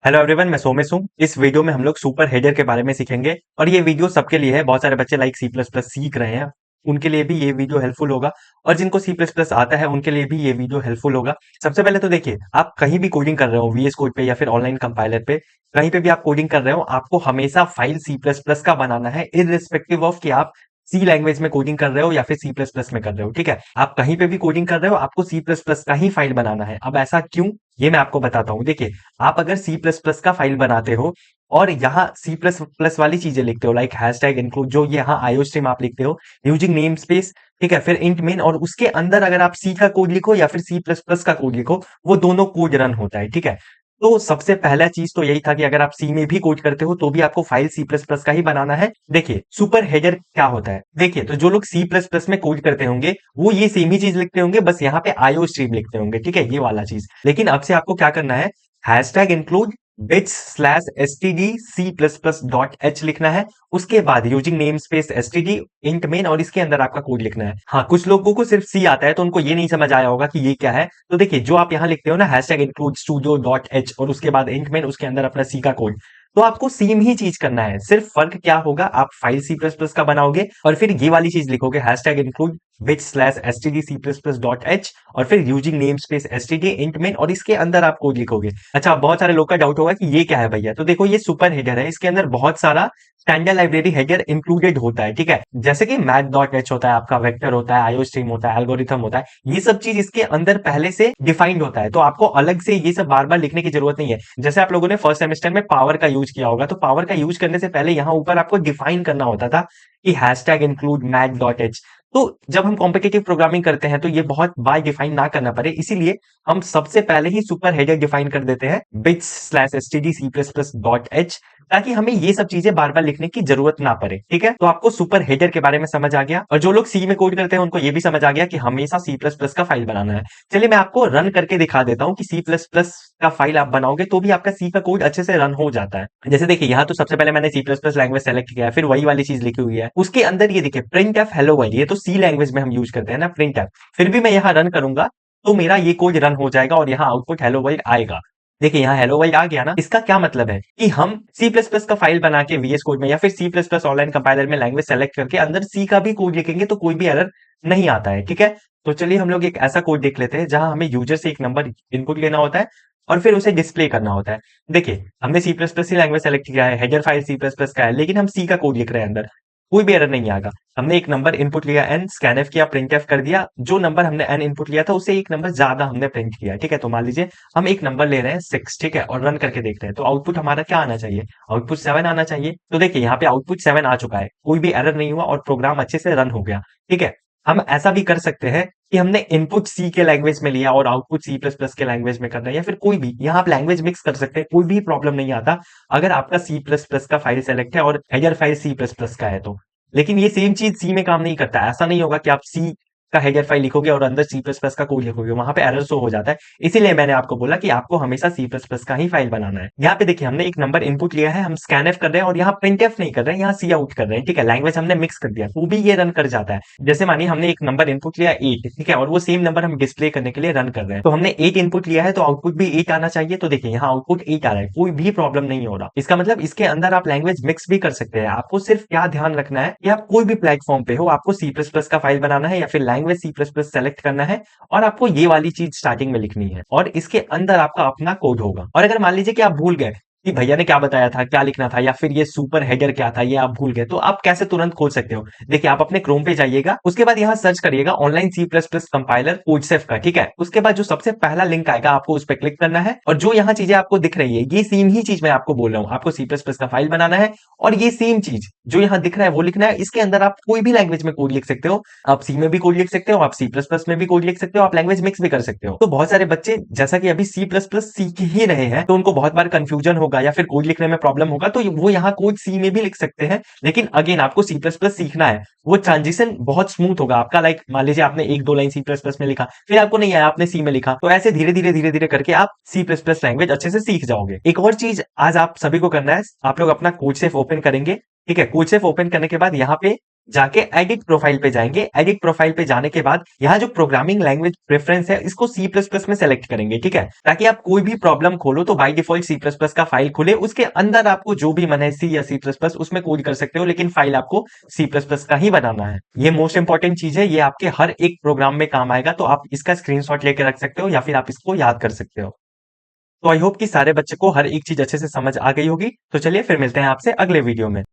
Hello everyone, मैं सोमेश हूँ। इस वीडियो में हम लोग सुपर हेडर के बारे में सीखेंगे और ये वीडियो सबके लिए है। बहुत सारे बच्चे लाइक सी प्लस प्लस सीख रहे हैं, उनके लिए भी ये वीडियो हेल्पफुल होगा और जिनको सी प्लस प्लस आता है उनके लिए भी ये वीडियो हेल्पफुल होगा। सबसे पहले तो देखिए, आप कहीं भी कोडिंग कर रहे हो वीएस कोड पे या फिर ऑनलाइन कंपाइलर पे, कहीं पे भी आप कोडिंग कर रहे हो, आपको हमेशा फाइल सी प्लस प्लस का बनाना है, इररिस्पेक्टिव ऑफ कि आप सी लैंग्वेज में कोडिंग कर रहे हो या फिर सी प्लस प्लस में कर रहे हो। ठीक है, आप कहीं पे भी कोडिंग कर रहे हो, आपको सी प्लस प्लस का ही फाइल बनाना है। अब ऐसा क्यों, ये मैं आपको बताता हूँ। देखिए, आप अगर सी प्लस प्लस का फाइल बनाते हो और यहाँ सी प्लस प्लस वाली चीजें लिखते हो, लाइक हैशटैग इंक्लूड, जो यहाँ आईओ स्ट्रीम आप लिखते हो यूजिंग नेम स्पेस, ठीक है, फिर इंट मेन, और उसके अंदर अगर आप सी का कोड लिखो या फिर सी प्लस प्लस का कोड लिखो, वो दोनों कोड रन होता है। ठीक है, तो सबसे पहला चीज तो यही था कि अगर आप सी में भी कोड करते हो तो भी आपको फाइल सी प्लस प्लस का ही बनाना है। देखिए, सुपर हेडर क्या होता है। देखिए, तो जो लोग सी प्लस प्लस में कोड करते होंगे वो ये सेम ही चीज लिखते होंगे, बस यहाँ पे आईओ स्ट्रीम लिखते होंगे। ठीक है, ये वाला चीज। लेकिन अब से आपको क्या करना है, hashtag include bits slash std C plus plus dot H लिखना है। उसके बाद using namespace std int main, और इसके अंदर आपका कोड लिखना है। हाँ, कुछ लोगों को सिर्फ सी आता है तो उनको ये नहीं समझ आया होगा कि ये क्या है। तो देखिए, जो आप यहाँ लिखते हो ना, hashtag include studio dot H और उसके बाद इंट मेन, उसके अंदर अपना सी का कोड, तो आपको सेम ही चीज करना है। सिर्फ फर्क क्या होगा, आप फाइल सी प्लस प्लस का बनाओगे और फिर ये वाली चीज लिखोगे, हैशटैग इंक्लूड विच slash std C plus plus dot H और फिर using namespace std int main, और इसके अंदर आप कोड लिखोगे। अच्छा, बहुत सारे लोग का डाउट होगा कि ये क्या है भैया। तो देखो, ये सुपर हेडर है, इसके अंदर बहुत सारा स्टैंडर्ड लाइब्रेरी हेडर इंक्लूडेड होता है। ठीक है, जैसे कि मैथ डॉट एच होता है, आपका वेक्टर होता है, आईओ स्ट्रीम होता है, एल्गोरिथम होता है, ये सब चीज इसके अंदर पहले से डिफाइंड होता है, तो आपको अलग से ये सब बार बार लिखने की जरूरत नहीं है। जैसे आप लोगों ने फर्स्ट सेमेस्टर में पावर का यूज किया होगा, तो पावर का यूज करने से पहले यहाँ ऊपर आपको डिफाइन करना होता था कि hashtag include math dot H. तो जब हम कॉम्पिटिटिव प्रोग्रामिंग करते हैं तो ये बहुत बाय डिफाइन ना करना पड़े, इसीलिए हम सबसे पहले ही सुपर हेडर डिफाइन कर देते हैं, bits slash std C plus plus dot H, ताकि हमें ये सब चीजें बार बार लिखने की जरूरत ना पड़े। ठीक है, तो आपको सुपर हेडर के बारे में समझ आ गया, और जो लोग सी में कोड करते हैं उनको ये भी समझ आ गया कि हमेशा सी प्लस प्लस का फाइल बनाना है। चलिए मैं आपको रन करके दिखा देता हूँ कि सी प्लस प्लस का फाइल आप बनाओगे तो भी आपका सी का कोड अच्छे से रन हो जाता है। जैसे देखिए, यहाँ तो सबसे पहले मैंने C plus plus language select किया है, फिर वही वाली चीज लिखी हुई है, उसके अंदर ये देखिए प्रिंट एफ हेलो वर्ल्ड, ये तो सी लैंग्वेज में हम यूज करते हैं ना प्रिंट एफ। फिर भी मैं यहाँ रन करूंगा तो मेरा ये कोड रन हो जाएगा और यहाँ आउटपुट हेलो वर्ल्ड आएगा। देखिए, यहाँ हेलो वर्ल्ड आ गया ना। इसका क्या मतलब है कि हम सी प्लस प्लस का फाइल बना के वीएस कोड में या फिर C plus plus online compiler में लैंग्वेज सेलेक्ट करके अंदर सी का भी कोड लिखेंगे तो कोई भी एरर नहीं आता है। ठीक है, तो चलिए हम लोग एक ऐसा कोड देख लेते हैं जहां हमें यूजर से एक नंबर इनपुट लेना होता है और फिर उसे डिस्प्ले करना होता है। देखिए, हमने सी प्लस प्लस की लैंग्वेज सेलेक्ट किया है, header file C plus plus का है, लेकिन हम सी का कोड लिख रहे हैं अंदर, कोई भी एरर नहीं आएगा। हमने एक नंबर इनपुट लिया एन, स्कैनफ किया, प्रिंटफ कर दिया, जो नंबर हमने एन इनपुट लिया था उससे एक नंबर ज्यादा हमने प्रिंट किया। ठीक है, तो मान लीजिए हम एक नंबर ले रहे हैं 6, ठीक है, और रन करके देखते हैं तो आउटपुट हमारा क्या आना चाहिए, आउटपुट 7 आना चाहिए। तो देखिए, यहाँ पे आउटपुट 7 आ चुका है, कोई भी एरर नहीं हुआ और प्रोग्राम अच्छे से रन हो गया। ठीक है, हम ऐसा भी कर सकते हैं कि हमने इनपुट सी के लैंग्वेज में लिया और आउटपुट सी प्लस प्लस के लैंग्वेज में करना है, या फिर कोई भी, यहाँ आप लैंग्वेज मिक्स कर सकते हैं, कोई भी प्रॉब्लम नहीं आता अगर आपका सी प्लस प्लस का फाइल सेलेक्ट है और header file C plus plus का है तो। लेकिन ये सेम चीज सी में काम नहीं करता। ऐसा नहीं होगा कि आप सी का हेडर फाइल लिखोगे और अंदर सी प्लस प्लस का कोड लिखोगे, वहां पे एरर शो हो जाता है। इसीलिए मैंने आपको बोला कि आपको हमेशा सी प्लस प्लस का ही फाइल बनाना है। यहाँ पे देखिए, हमने एक नंबर इनपुट लिया है, हम स्कैनएफ कर रहे हैं और यहाँ प्रिंटएफ नहीं कर रहे हैं, यहाँ सी आउट कर रहे हैं। ठीक है, लैंग्वेज हमने मिक्स कर दिया तो भी ये रन कर जाता है। जैसे मानिए हमने एक नंबर इनपुट लिया 8, ठीक है, और वो सेम नंबर हम डिस्प्ले करने के लिए रन कर रहे हैं, तो हमने 8 इनपुट लिया है तो आउटपुट भी 8 आना चाहिए। तो देखिए, यहाँ आउटपुट 8 आ रहा है, कोई भी प्रॉब्लम नहीं हो रहा। इसका मतलब इसके अंदर आप लैंग्वेज मिक्स भी कर सकते हैं। आपको सिर्फ क्या ध्यान रखना है कि आप कोई भी प्लेटफॉर्म पे हो, आपको सी प्लस प्लस का फाइल बनाना है या फिर language C plus plus select करना है और आपको ये वाली चीज स्टार्टिंग में लिखनी है और इसके अंदर आपका अपना कोड होगा। और अगर मान लीजिए कि आप भूल गए कि भैया ने क्या बताया था, क्या लिखना था, या फिर ये सुपर हेडर क्या था, ये आप भूल गए, तो आप कैसे तुरंत खोल सकते हो। देखिए, आप अपने क्रोम पे जाइएगा, उसके बाद यहाँ सर्च करिएगा online C plus plus compiler CodeChef का। ठीक है, उसके बाद जो सबसे पहला लिंक आएगा आपको उस पर क्लिक करना है और जो यहाँ चीजें आपको दिख रही है ये सेम ही चीज मैं आपको बोल रहा हूँ, आपको सी प्लस प्लस का फाइल बनाना है और ये सेम चीज जो यहाँ दिख रहा है वो लिखना है। इसके अंदर आप कोई भी लैंग्वेज में कोड लिख सकते हो, आप सी में भी कोड लिख सकते हो, आप सी प्लस प्लस में भी कोड लिख सकते हो, आप लैंग्वेज मिक्स भी कर सकते हो। तो बहुत सारे बच्चे जैसा कि अभी सी प्लस प्लस सीख ही रहे हैं तो उनको बहुत बार कंफ्यूजन होगा या फिर कोड लिखने में प्रॉब्लम होगा, तो वो यहाँ कोड सी में भी लिख सकते हैं। लेकिन अगेन आपको सी प्लस प्लस सीखना है, वो ट्रांजिशन बहुत स्मूथ होगा आपका। लाइक मान लीजिए आपने एक दो लाइन सी प्लस प्लस में लिखा, फिर आपको नहीं आया, आपने सी में लिखा, तो ऐसे धीरे धीरे करके आप सी प्लस प्लस लैंग्वेज अच्छे से सीख जाओगे। एक और चीज आज आप सभी को करना है, आप लोग अपना कोड सेफ ओपन करेंगे। ठीक है, कोड सेफ ओपन करने के बाद यहाँ पे जाके एडिट प्रोफाइल पे जाएंगे। एडिट प्रोफाइल पे जाने के बाद यहाँ जो प्रोग्रामिंग लैंग्वेज प्रेफरेंस है इसको सी प्लस प्लस में सेलेक्ट करेंगे, ठीक है, ताकि आप कोई भी प्रॉब्लम खोलो तो by default C plus plus का फाइल खुले, उसके अंदर आपको जो भी मन है सी या सी प्लस प्लस उसमें कोड कर सकते हो, लेकिन फाइल आपको सी प्लस प्लस का ही बनाना है। ये मोस्ट इंपॉर्टेंट चीज है, ये आपके हर एक प्रोग्राम में काम आएगा, तो आप इसका स्क्रीनशॉट लेके रख सकते हो या फिर आप इसको याद कर सकते हो। तो आई होप कि सारे बच्चे को हर एक चीज अच्छे से समझ आ गई होगी। तो चलिए फिर मिलते हैं आपसे अगले वीडियो में।